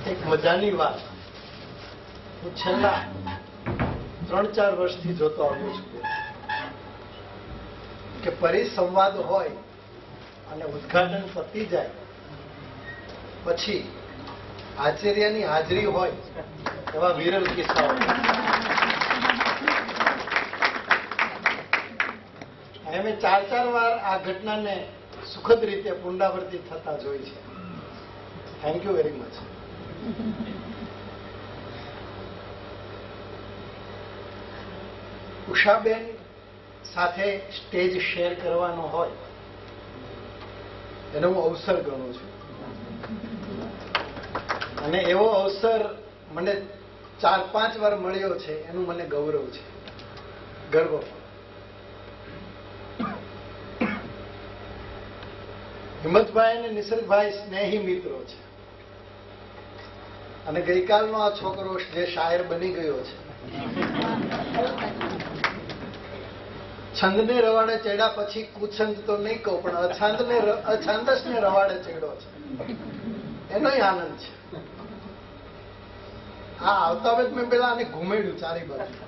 એક મજાની વાત હું છેલ્લા 3-4 વર્ષથી જોતો આવ્યો છું કે પરિસંવાદ હોય અને ઉદ્ઘાટન પતી જાય પછી આચાર્યની હાજરી હોય એવા વિરલ કિસ્સાઓ. મેં 4 વાર આ ઘટનાને સુખદ રીતે પુનરાવર્તિત થતા જોઈ છે. Thank you very much. Ushaben સાથે સ્ટેજ શેર કરવાનો હોય એનો હું અવસર ગણું છું અને એવો અવસર મને 4-5 વાર મળ્યો છે એનું મને ગૌરવ છે, ગર્વ. હિંમતભાઈ અને નિસર્ગભાઈ સ્નેહી મિત્રો છે અને ગઈકાલનો આ છોકરો જે શાયર બની ગયો છે, છંદને રવાડે ચડ્યા પછી કુછંદ તો નહીં કહું પણ અછાંદસને રવાડે ચડ્યો છે, એનો આનંદ છે. હા, આવતા વખત મેં પેલા આને ઘુમેડ્યું ચારી બાજુ.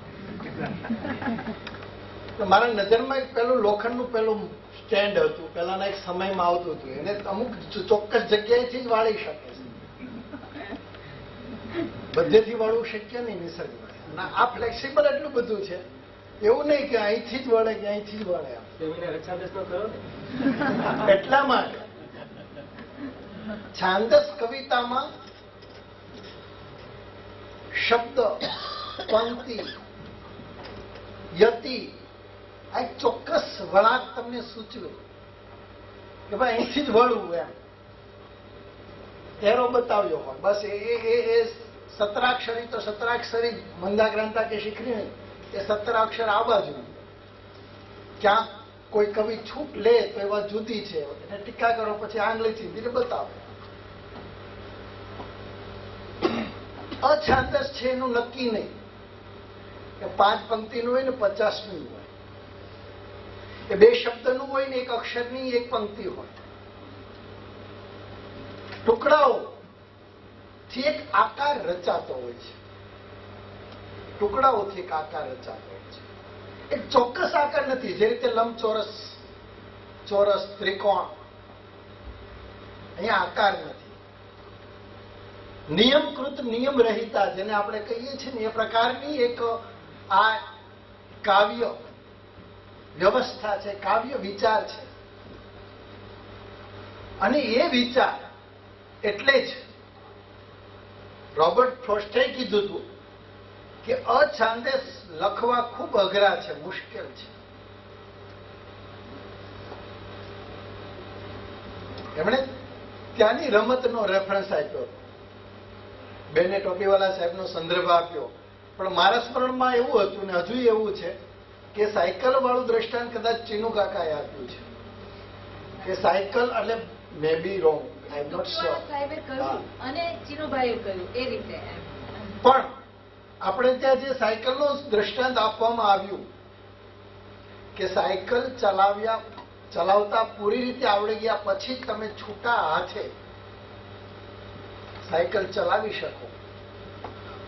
મારા નજરમાં એક પેલું લોખંડનું પેલું સ્ટેન્ડ હતું, પેલાના એક સમયમાં આવતું હતું, એને અમુક ચોક્કસ જગ્યાએથી જ વાળી શકે છે, બધેથી વાળવું શક્ય નહીં નિસર્ગમાં. આ ફ્લેક્સિબલ એટલું બધું છે, એવું નહીં કે અહીંથી જ વળે કે અહીંથી જ વળે. એટલા માટે છાંદસ કવિતામાં શબ્દ, પંક્તિ, યતિ આ એક ચોક્કસ વળાંક તમને સૂચવે કે ભાઈ અહીંથી જ વળવું, એમ એરો બતાવ્યો હોય. બસ એ 17 તો 17 મંદાક્રાંતા કે શીખરી નહીં, એ 17 આ બાજુ. ક્યાં કોઈ કવિ છૂટ લે તો એ વાત જુદી છે, એને ટીકા કરો પછી આંગળીથી ધીરે બતાવો. અછાંદસ છે એનું નક્કી નહીં કે 5 પંક્તિનું હોય ને 50નું હોય, એ 2 શબ્દનું હોય ને 1 અક્ષરની 1 પંક્તિ હોય. ટુકડાઓથી એક આકાર રચાતો હોય છે, ટુકડાઓથી એક આકાર રચાતો હોય છે. એક ચોક્કસ આકાર નથી, જે રીતે લંબચોરસ, ચોરસ, ત્રિકોણ, અહીંયા આકાર નથી. નિયમકૃત, નિયમ રહિતા જેને આપણે કહીએ છીએ ને, એ પ્રકારની એક આ કાવ્ય વ્યવસ્થા છે, કાવ્ય વિચાર છે. અને એ વિચાર એટલે જ રોબર્ટ ફ્રોસ્ટે કીધું હતું કે અછાંદસ લખવા ખૂબ અઘરા છે, મુશ્કેલ છે. એમણે ત્યાંની રમતનો રેફરન્સ આપ્યો, બેને ટોપીવાલા સાહેબનો સંદર્ભ આપ્યો. પણ મારા સ્મરણમાં એવું હતું ને હજુ એવું છે કે સાયકલ વાળું દ્રષ્ટાંત કદાચ ચીનુ કાકાએ આપ્યું છે કે સાયકલ એટલે may be wrong, I am not sure, અને ચીનુભાઈએ કહ્યું એ રીતે. પણ આપણે ત્યાં જે સાયકલનો દ્રષ્ટાંત આપવામાં આવ્યું કે સાયકલ ચલાવતા પૂરી રીતે આવડી ગયા પછી તમે છૂટા હાથે સાયકલ ચલાવી શકો.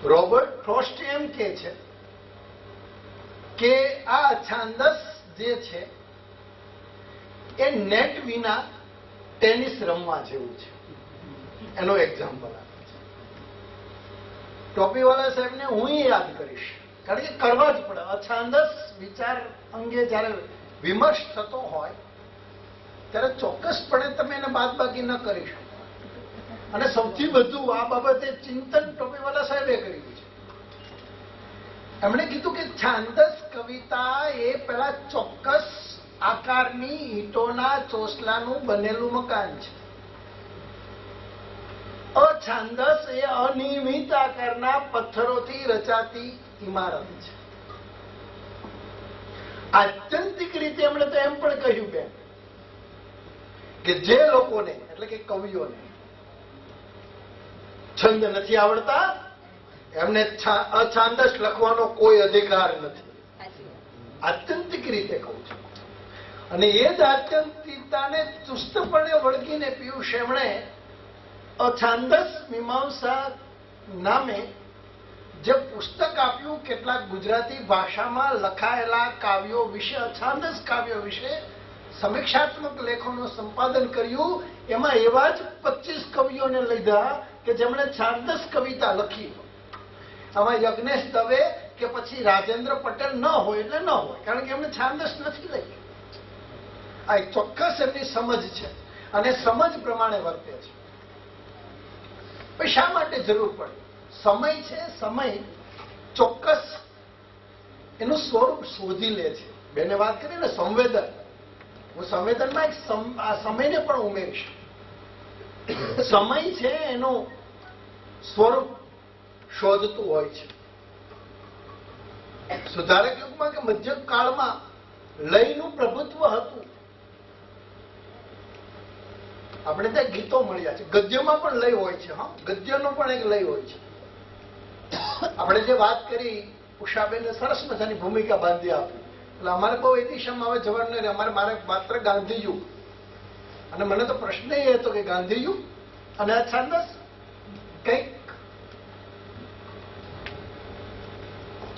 રોબર્ટ ફ્રોસ્ટ એમ કે છે કે આ અછાંદસ જે છે એ નેટ વિના ટેનિસ રમવા જેવું છે. એનો એક્ઝામ્પલ આપે છે. ટોપીવાલા સાહેબને હું યાદ કરીશ, કારણ કે કરવા જ પડે. અછાંદસ વિચાર અંગે જયારે વિમર્શ થતો હોય ત્યારે ચોક્કસપણે તમે એને બાદબાકી ન કરી શકો. અને સૌથી વધુ આ બાબતે ચિંતન ટોપીવાલા સાહેબે કર્યું છે. એમણે કીધું કે છાંદસ કવિતા એ પેલા ચોક્કસ આકારની ઈંટોના ચોસલાનું બનેલું મકાન છે. અછાંદસ એ અનિયમિત આકારના પથ્થરોથી રચાતી ઇમારત છે. આત્યંતિક રીતે એમણે તો એમ પણ કહ્યું બેન કે જે લોકોને એટલે કે કવિઓને છંદ નથી આવડતા એમને અછાંદસ લખવાનો કોઈ અધિકાર નથી. આત્યંતિક રીતે કહું છું. અને એ જ આત્યંતિકતાને ચુસ્તપણે વળગીને પિયુષ એમણે અછાંદસ મીમાંસા નામે જે પુસ્તક આપ્યું, કેટલાક ગુજરાતી ભાષામાં લખાયેલા કાવ્યો વિશે, અછાંદસ કાવ્યો વિશે સમીક્ષાત્મક લેખોનું સંપાદન કર્યું. એમાં એવા જ 25 કવિઓને લીધા કે જેમણે છાંદસ કવિતા લખી. આમાં યજ્ઞેશ દવે કે પછી રાજેન્દ્ર પટેલ ન હોય એટલે ન હોય, કારણ કે એમને છાંદસ નથી લખી. આ એક ચોક્કસ એમની સમજ છે અને સમજ પ્રમાણે વર્તે છે. પણ શા માટે જરૂર પડી? સમય છે, સમય ચોક્કસ એનું સ્વરૂપ શોધી લે છે. બેને વાત કરી ને સંવેદન, હું સંવેદનમાં એક આ સમયને પણ ઉમેરીશ. સમય છે એનું સ્વરૂપ શોધતું હોય છે. સુધારક યુગમાં કે મધ્યમ કાળમાં લયનું પ્રભુત્વ હતું. આપણે ત્યાં ગીતો મળ્યા છે, ગદ્યમાં પણ લય હોય છે. હા, ગદ્યનો પણ એક લય હોય છે. આપણે જે વાત કરી, ઉષાબેને સરસ મજાની ભૂમિકા બાંધી આપી. એટલે અમારે બહુ એ દિશામાં હવે જવાનું નહીં. મારે માત્ર ગાંધીયુગ, અને મને તો પ્રશ્ન એ હતો કે ગાંધીયુગ અને અછાંદસ કંઈક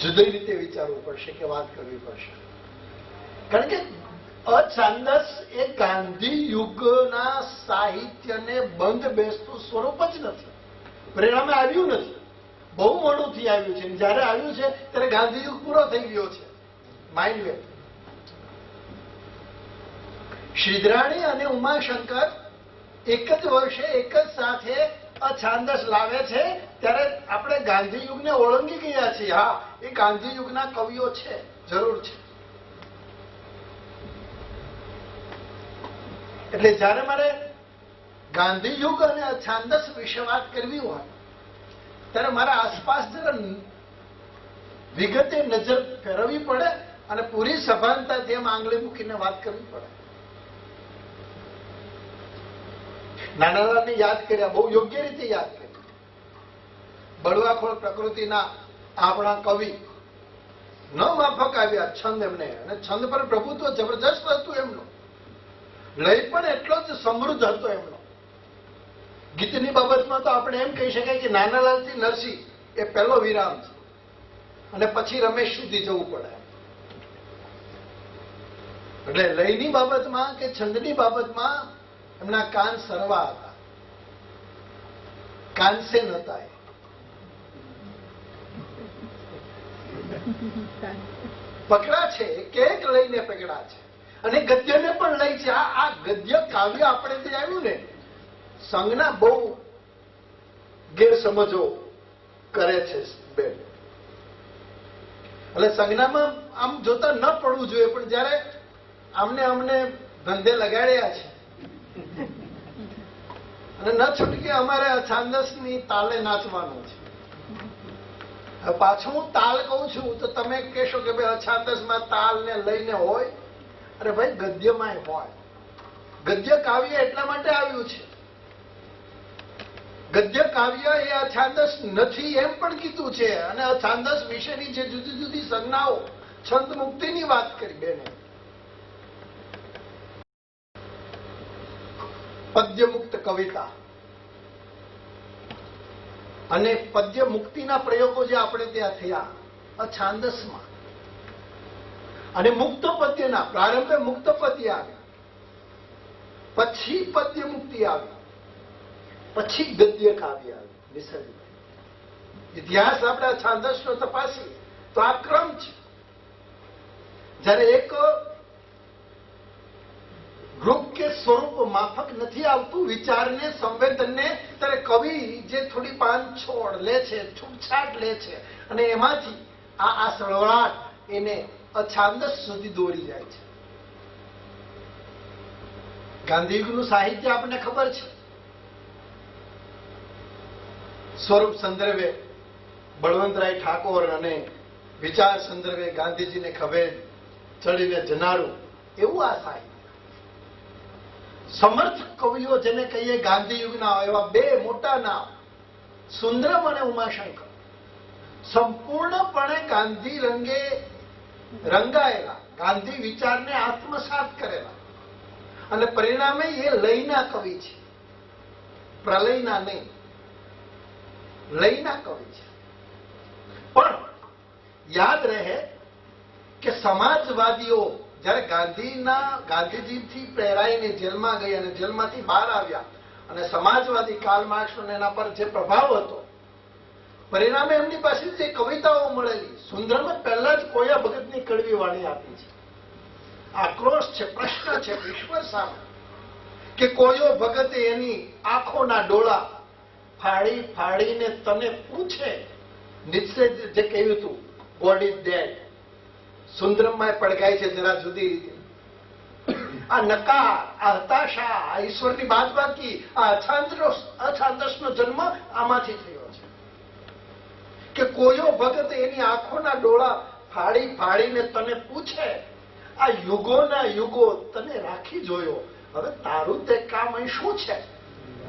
જુદી રીતે વિચારવું પડશે કે વાત કરવી પડશે. કારણ કે અછાંદસ એ ગાંધી યુગના સાહિત્યને બંધ બેસતું સ્વરૂપ જ નથી. પરિણામે આવ્યું નથી, બહુ મોડુંથી આવ્યું છે. જયારે આવ્યું છે ત્યારે ગાંધી યુગ પૂરો થઈ ગયો છે. Mind way. શ્રીધરાણી અને ઉમાશંકર એક જ વર્ષે એક જ સાથે અછાંદસ લાવે છે, ત્યારે આપણે ગાંધી યુગને ઓળંગી ગયા છીએ. હા, એ ગાંધી યુગના કવિઓ છે, જરૂર છે. એટલે જયારે મારે ગાંધી યુગ અને અછાંદસ વિશે વાત કરવી હોય ત્યારે મારા આસપાસ જરા વિગતે નજર ફેરવવી પડે અને પૂરી સભાનતા જેમ આંગળી મૂકીને વાત કરવી પડે. નાનાલાલને યાદ કર્યા, બહુ યોગ્ય રીતે યાદ કર્યા. બળવાખોર પ્રકૃતિના આપણા કવિ ન માફક આવ્યા છંદ એમને, અને છંદ પર પ્રભુત્વ જબરજસ્ત હતું એમનું. લય પણ એટલો જ સમૃદ્ધ હતો એમનો. ગીતની બાબતમાં તો આપણે એમ કહી શકાય કે નાનાલાલથી નરસિંહ એ પહેલો વિરામ છે, અને પછી રમેશ સુધી જવું પડે. એટલે લયની બાબતમાં કે છંદની બાબતમાં એમના કાન સરવા હતા, કાનસેન હતા. પકડા છે, કેક લઈને પકડા છે, અને ગદ્યને પણ લઈ છે. આ ગદ્ય કાવ્ય આપણે જે આવ્યું ને, સંજ્ઞા બહુ ગેરસમજો કરે છે બેન. એટલે સંજ્ઞામાં આમ જોતા ન પડવું જોઈએ, પણ જયારે અમને ધંધે લગાડ્યા છે અને ન છૂટકે અમારે અછાંદસની તાલે નાચવાનું છે. પાછું હું તાલ કહું છું તો તમે કહેશો કે ભાઈ અછાંદસમાં તાલ ને લઈને હોય. અરે ભાઈ, ગદ્યમાં હોય. ગદ્ય કાવ્ય એટલા માટે આવ્યું છે. ગદ્ય કાવ્ય એ અછાંદસ નથી એમ પણ કીધું છે. અને અછાંદસ વિશેની જે જુદી જુદી સંજ્ઞાઓ, છંદ મુક્તિની વાત કરી બેને. પદ્ય મુક્ત કવિતા અને પદ્ય મુક્તિના પ્રયોગો જે આપણે ત્યાં થયા અછાંદસમાં, અને મુક્ત પદ્યના પ્રારંભે મુક્ત પદ્ય આવ્યા, પછી પદ્ય મુક્તિ આવી, પછી ગદ્ય કાવ્ય આવ્યું. નિસર્ગભાઈ, ઇતિહાસ આપણે અછાંદસનો તપાસીએ તો આ ક્રમ છે. જયારે એક રૂપ કે સ્વરૂપ માફક નથી આવતું વિચારને, સંવેદનને, ત્યારે કવિ જે થોડી પાનછોડ લે છે, છૂટછાટ લે છે, અને એમાંથી આ સળવળાટ એને અછાંદસ સુધી દોરી જાય છે. ગાંધીયુગનું સાહિત્ય આપણને ખબર છે. સ્વરૂપ સંદર્ભે બળવંતરાય ઠાકોર અને વિચાર સંદર્ભે ગાંધીજીને ખભે ચડીને જનારું એવું આ સાહિત્ય. સમર્થ કવિઓ જેને કહીએ ગાંધીયુગના, એવા બે મોટા નામ સુંદરમ અને ઉમાશંકર સંપૂર્ણપણે ગાંધી રંગે રંગાયેલા, ગાંધી વિચારને આત્મસાત કરેલા, અને પરિણામે એ લયના કવિ છે. પ્રલયના નહીં, લયના કવિ છે. પણ યાદ રહે કે સમાજવાદીઓ જ્યારે ગાંધીજીથી પ્રેરાઈને જેલમાં ગયા અને જેલમાંથી બહાર આવ્યા અને સમાજવાદી કાર્લ માર્ક્સનો એના પર જે પ્રભાવ હતો, પરિણામે એમની પાસે જે કવિતાઓ મળેલી, સુંદરમે પહેલા જ કોયા ભગતની કડવી વાણી આપી છે. આક્રોશ છે, પ્રશ્ન છે ઈશ્વર સામે કે કોયો ભગતે એની આંખોના ડોળા ફાડી ફાડીને તને પૂછે. નીચે જે કહ્યું હતું ગોડ ઇઝ ડેડ, સુંદરમમાં પડઘાય છે જરા જુદી રીતે. આ નકાર, આ હતાશા, આ ઈશ્વરની બાદબાકી, આ અછાંદસનો જન્મ આમાંથી થયો છે કે કોયો ભગત એની આંખોના ડોળા ફાડી ફાડીને તને પૂછે, આ યુગોના યુગો તને રાખી જોયો, હવે તારું તે કામ અહીં શું છે?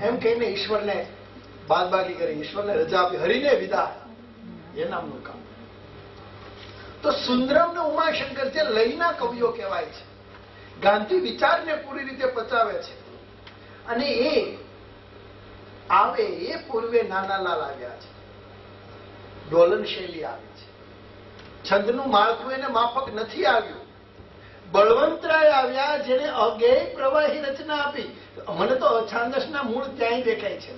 એમ કહીને ઈશ્વરને બાદબાકી કરી, ઈશ્વરને રજા આપી, હરિને વિદાય, એ નામનું કામ. તો સુંદરમ ને ઉમાશંકર જે લયના કવિઓ કહેવાય છે, ગાંધી વિચારને પૂરી રીતે પચાવે છે. અને એ આવે એ પૂર્વે નાનાલાલ આવ્યા છે, ડોલન શૈલી આવી છે, છંદનું માળખું એને માફક નથી આવ્યું. બળવંતરાય આવ્યા જેને અગેય પ્રવાહી રચના આપી. મને તો અછાંદસના મૂળ ત્યાંય દેખાય છે.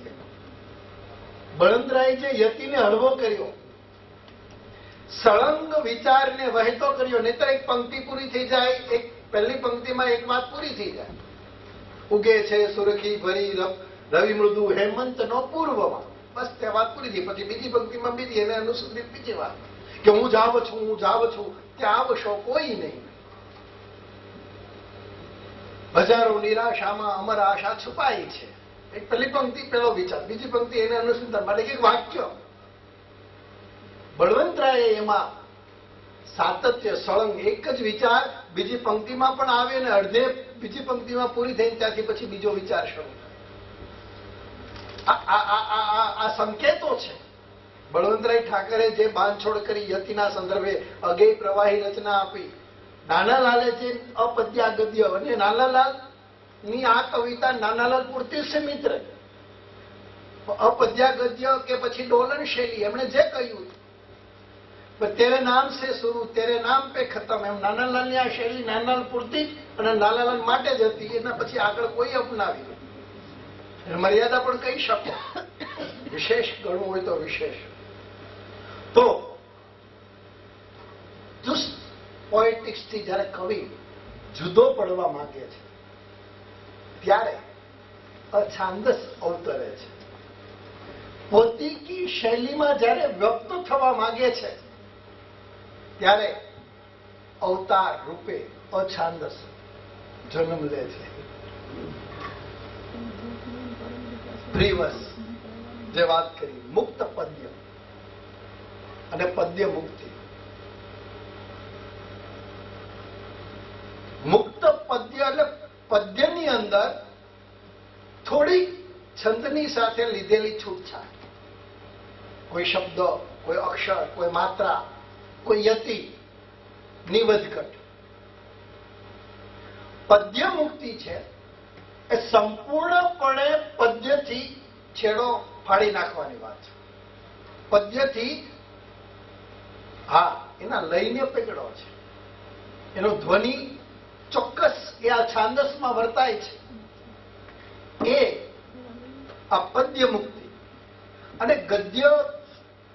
બળવંતરાય જે યતિને હળવો કર્યો, સળંગ વિચારને વહેતો કર્યો. નહીતર એક પંક્તિ પૂરી થઈ જાય, એક પહેલી પંક્તિમાં એક વાત પૂરી થઈ જાય, ઉગે છે સુરખી ભરી રવિ મૃદુ હેમંત નો પૂર્વમાં, બસ તે વાત પૂરી થઈ. પછી બીજી પંક્તિમાં બીજી, એને અનુસંધિત બીજી વાત કે હું જાવ છું ત્યાં આવશો કોઈ નહીં. હજારો નિરાશામાં અમર આશા છુપાઈ છે. એક પહેલી પંક્તિ પેલો વિચાર, બીજી પંક્તિ એને અનુસંધાન માટે એક વાક્ય. બળવંતરાયે એમાં સાતત્ય, સળંગ, એક જ વિચાર બીજી પંક્તિમાં પણ આવે અને અડધે બીજી પંક્તિમાં પૂરી થઈને ત્યાંથી પછી બીજો વિચાર શરૂ થાય. આ સંકેતો છે. બળવંતરાય ઠાકરે જે બાંધછોડ કરી યતિના સંદર્ભે અગેય પ્રવાહી રચના આપી, નાનાલાલે જે અપદ્યા ગદ્ય, અને નાનાલાલ ની આ કવિતા નાનાલાલ પૂરતી સીમિત રહી. અપદ્યા ગદ્ય કે પછી ડોલન શૈલી, એમણે જે કહ્યું તેરે નામ સે શરૂ તેરે નામ પે ખતમ, એમ નાનાલાલની આ શૈલી નાનાલાલ પૂરતી અને નાનાલાલ માટે જ હતી. એના પછી આગળ કોઈ અપનાવી નહીં. મર્યાદા પણ કહી શકો, વિશેષ ગણવું હોય તો વિશેષ. તો દુષ્ટ પોએટિક્સ થી જયારે કવિ જુદો પડવા માંગે છે ત્યારે અછાંદસ અવતરે છે. પોતીકી શૈલીમાં જયારે વ્યક્ત થવા માંગે છે ત્યારે અવતાર રૂપે અછાંદસ જન્મ લે છે. પ્રિવસ જે વાત કરી, મુક્ત પદ્ય અને પદ્ય મુક્તિ. મુક્ત પદ્ય એટલે પદ્યની અંદર થોડી છંદની સાથે લીધેલી છૂટછાટ, કોઈ શબ્દ, કોઈ અક્ષર, કોઈ માત્રા, કોઈ યતિ ની વધઘટ. પદ્ય મુક્તિ છે એ સંપૂર્ણપણે પદ્યથી છેડો ફાડી નાખવાની વાત છે. પદ્યથી હા એના લયને પકડો છે, એનો ધ્વનિ ચોક્કસ એ આ છાંદસમાં વર્તાય છે, એ આ પદ્ય મુક્તિ. અને ગદ્ય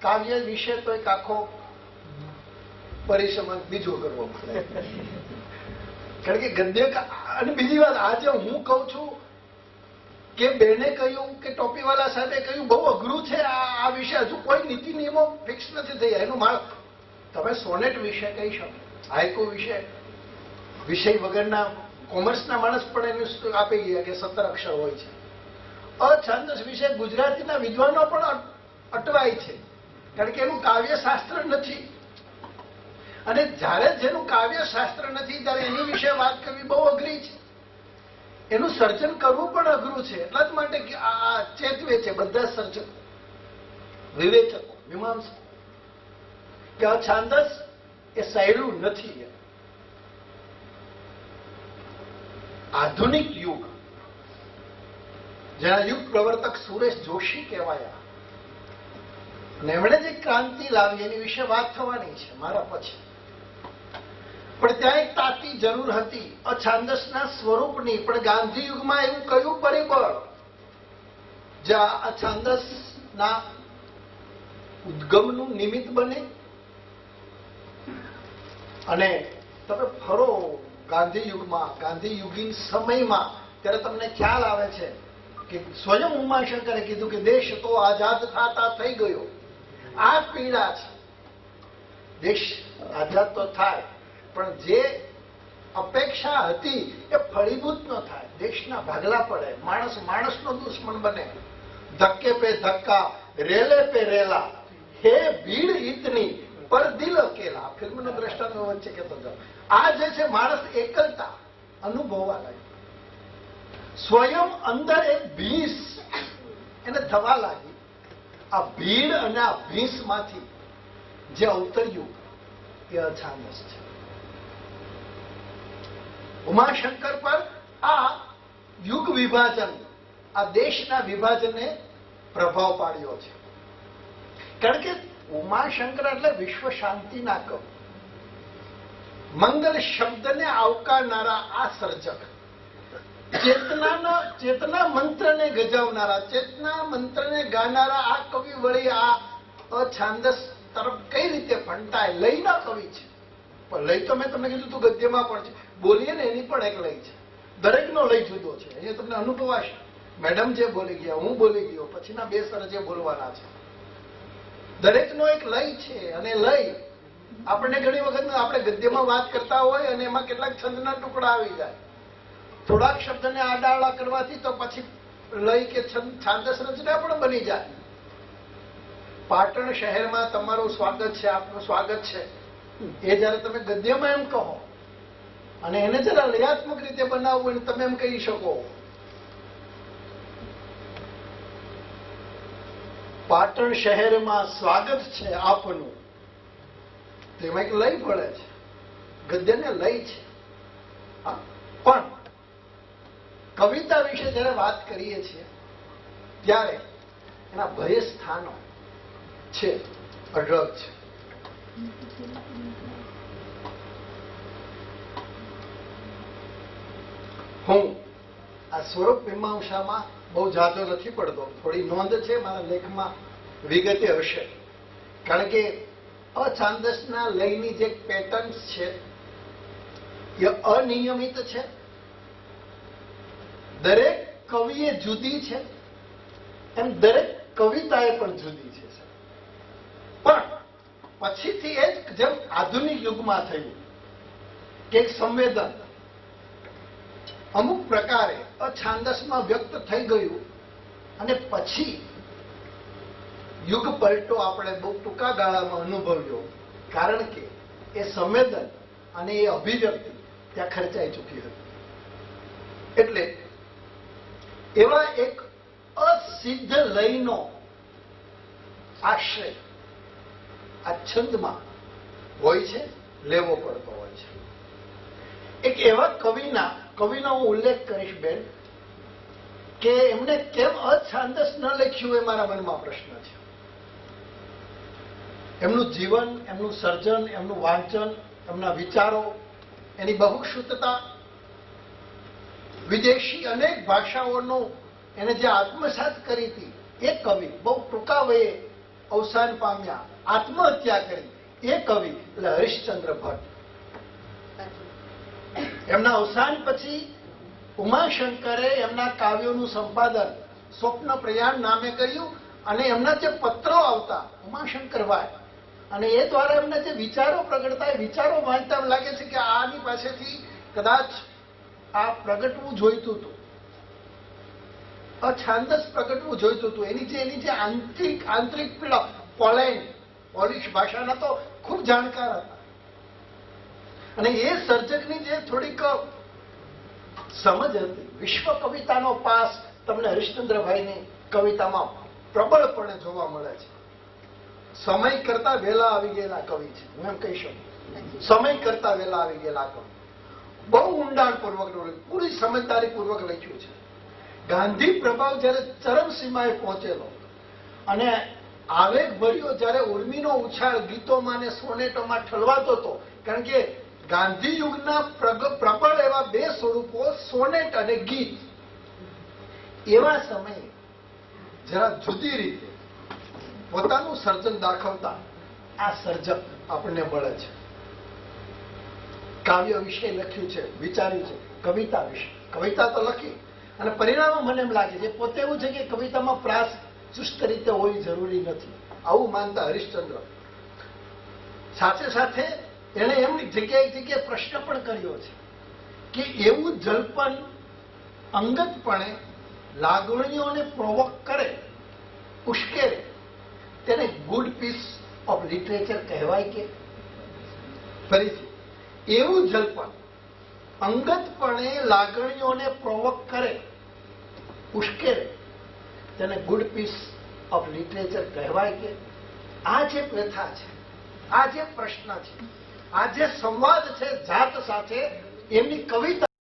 કાવ્ય વિશે તો એક આખો પરિસમન બીજો કરવો પડે. કારણ કે ગદ્ય, અને બીજી વાત, આજે હું કઉ છું કે બેને કહ્યું કે ટોપીવાલા સાહેબે કહ્યું, બહુ અઘરું છે આ વિષય, હજુ કોઈ નીતિ નિયમો ફિક્સ નથી થયા. એનું તમે સોનેટ વિશે કહી શકો, હાઇકુ વિષય વગરના કોમર્સના માણસ પણ એનું આપી ગયા કે 17 અક્ષર હોય છે. અછાંદસ વિશે ગુજરાતીના વિદ્વાનો પણ અટવાય છે, કારણ કે એનું કાવ્યશાસ્ત્ર નથી. અને જ્યારે જેનું કાવ્યશાસ્ત્ર નથી ત્યારે એની વિશે વાત કરવી બહુ અઘરી છે, એનું સર્જન કરવું પણ અઘરું છે. એટલા જ માટે આ ચેતવે છે બધા સર્જકો, વિવેચકો, મીમાંસકો કે અછાંદસ એ સહેલું નથી. આધુનિક યુગ જેના યુગ પ્રવર્તક સુરેશ જોશી કહેવાયા, અને એમણે જે ક્રાંતિ લાવી એની વિશે વાત થવાની છે મારા પછી. પણ ત્યાં એક તાતી જરૂર હતી અછાંદસના સ્વરૂપની. પણ ગાંધી યુગમાં એવું કયું પરિબળ જ્યાં અછાંદસના ઉદ્ગમનું નિમિત્ત બને? અને તમે ફરો ગાંધી યુગમાં, ગાંધી યુગીન સમયમાં, ત્યારે તમને ખ્યાલ આવે છે કે સ્વયં ઉમાશંકરે કીધું કે દેશ તો આઝાદ થતા થઈ ગયો. આ પીડા છે. દેશ આઝાદ તો થાય, પણ જે અપેક્ષા હતી એ ફળીભૂત ન થાય. દેશના ભાગલા પડે, માણસ માણસનો દુશ્મન બને, ધક્કે પે ધક્કા, રેલે પે રેલા, હે ભીડ ઇતની પર દિલ અકેલા. ફિલ્મનો દ્રષ્ટાંત વચ્ચે કહેતો જાઉં. આ જે છે માણસ એકલતા અનુભવવા લાગ્યો. સ્વયં અંદર એક ભીંસ એને થવા લાગી. આ ભીડ અને આ ભીંસમાંથી જે અવતર્યું એ અછાંદસ છે. ઉમાશંકર પર આ યુગ વિભાજન, આ દેશના વિભાજને પ્રભાવ પાડ્યો છે. કારણ કે ઉમાશંકર એટલે વિશ્વ શાંતિના કવિ, મંગલ શબ્દને આવકારનારા આ સર્જક, ચેતના મંત્રને ગજાવનારા, ચેતના મંત્રને ગાનારા આ કવિ વળી આ અછાંદસ તરફ કઈ રીતે ફંટાય? લયના કવિ છે. પણ લય તો મેં તમને કીધું તું ગદ્યમાં પણ છે, બોલીએ ને એની પણ એક લય છે. દરેકનો લય જુદો છે. અહીંયા તમને અનુભવાશે. મેડમ જે બોલી ગયા, હું બોલી ગયો, પછીના બે સર જે બોલવાના છે, દરેકનો એક લય છે. અને લય આપણને ઘણી વખત આપણે ગદ્યમાં વાત કરતા હોય અને એમાં કેટલાક છંદના ટુકડા આવી જાય. થોડાક શબ્દને આડાઆડા કરવાથી તો પછી લય કે છાંદસ રચના પણ બની જાય. પાટણ શહેરમાં તમારું સ્વાગત છે, આપનું સ્વાગત છે, એ જયારે તમે ગદ્યમાં એમ કહો અને એને જરા લયાત્મક રીતે બનાવવું, તમે એમ કહી શકો પાટણ શહેરમાં સ્વાગત છે આપનું, તેમાં એક લય પડે છે. ગદ્યને લય છે. પણ કવિતા વિશે જયારે વાત કરીએ છીએ ત્યારે એના ભય સ્થાનો છે, અઢળક છે. હું આ સ્વરૂપ મીમાંસામાં બહુ જાજો નથી પડતો. થોડી નોંધ છે મારા લેખમાં, વિગતે હશે. કારણ કે અછાંદસના લયની જે પેટર્ન્સ છે એ અનિયમિત છે. દરેક કવિએ જુદી છે, એમ દરેક કવિતાએ પણ જુદી છે. પણ પછીથી એ જ જેમ આધુનિક યુગમાં થયું કે એક સંવેદન અમુક પ્રકારે અછાંદસમાં વ્યક્ત થઈ ગયું, અને પછી યુગ પલટો આપણે બહુ ટૂંકા ગાળામાં અનુભવ્યો. કારણ કે એ સંવેદન અને એ અભિવ્યક્તિ ત્યાં ખર્ચાઈ ચૂકી હતી. એટલે એવા એક અસિદ્ધ લયનો આશ્રય આ છંદમાં હોય છે, લેવો પડતો હોય છે. એક એવા કવિનો હું ઉલ્લેખ કરીશ બેન, કે એમને કેમ અછાંદસ ન લખ્યું એ મારા મનમાં પ્રશ્ન છે. એમનું જીવન, એમનું સર્જન, એમનું વાંચન, એમના વિચારો, એની બહુશ્રુતતા, વિદેશી અનેક ભાષાઓનો એને જે આત્મસાત કરી હતી, એ કવિ બહુ ટૂંકા વયે અવસાન પામ્યા, આત્મહત્યા કરી. એ કવિ એટલે હરિશ્ચંદ્ર ભટ્ટ. એમના અવસાન પછી ઉમાશંકરે એમના કાવ્યોનું સંપાદન સ્વપ્ન પ્રયાણ નામે કર્યું, અને એમના જે પત્રો આવતા ઉમાશંકરભાઈ, અને એ દ્વારા એમને જે વિચારો પ્રગટતા, એ વિચારો વાંચતા એમ લાગે છે કે આની પાસેથી કદાચ આ પ્રગટવું જોઈતું હતું, અછાંદસ પ્રગટવું જોઈતું હતું. એની જે આંતરિક પીડા, પોલિશ ભાષાના તો ખૂબ જાણકાર હતા, અને એ સર્જકની જે થોડીક સમજ હતી, વિશ્વ કવિતાનો પાસ તમને હરિશ્ચંદ્રભાઈની કવિતામાં પ્રબળપણે જોવા મળે છે. સમય કરતા વહેલા આવી ગયેલા કવિ છે, હું એમ કહી શકું. સમય કરતા વહેલા આવી ગયેલા કવિ, બહુ ઊંડાણપૂર્વક, પૂરી સમજદારીપૂર્વક લખ્યું છે. ગાંધી પ્રભાવ જ્યારે ચરમસીમાએ પહોંચેલો અને આવેગભર્યો જ્યારે ઉર્મિનો ઉછાળ ગીતોમાં અને સોનેટોમાં ઠલવાતો હતો, કારણ કે ગાંધી યુગના પ્રબળ એવા બે સ્વરૂપો સોનેટ અને ગીત, એવા સમયે જરા જુદી રીતે પોતાનું સર્જન દાખવતા આ સર્જક આપણને મળે છે. કાવ્ય વિશે લખ્યું છે, વિચાર્યું છે, કવિતા વિશે કવિતા તો લખી અને પરિણામો મને એમ લાગે છે પોતે એવું છે કે કવિતામાં પ્રાસ ચુસ્ત રીતે હોવી જરૂરી નથી, આવું માનતા હરિશ્ચંદ્ર. સાથે સાથે એણે એમની જગ્યાએ પ્રશ્ન પણ કર્યો છે કે એવું જલ્પન અંગતપણે લાગણીઓને પ્રોવોક કરે, ઉશ્કેરે, તેને ગુડ પીસ ઓફ લિટરેચર કહેવાય કે? ફરીથી, એવું જલ્પન અંગતપણે લાગણીઓને પ્રોવોક કરે, ઉશ્કેરે, તેને ગુડ પીસ ઓફ લિટરેચર કહેવાય કે? આ જે વ્યથા છે, આ જે પ્રશ્ન છે, આ જે સંવાદ છે જાત સાથે, એમની કવિતા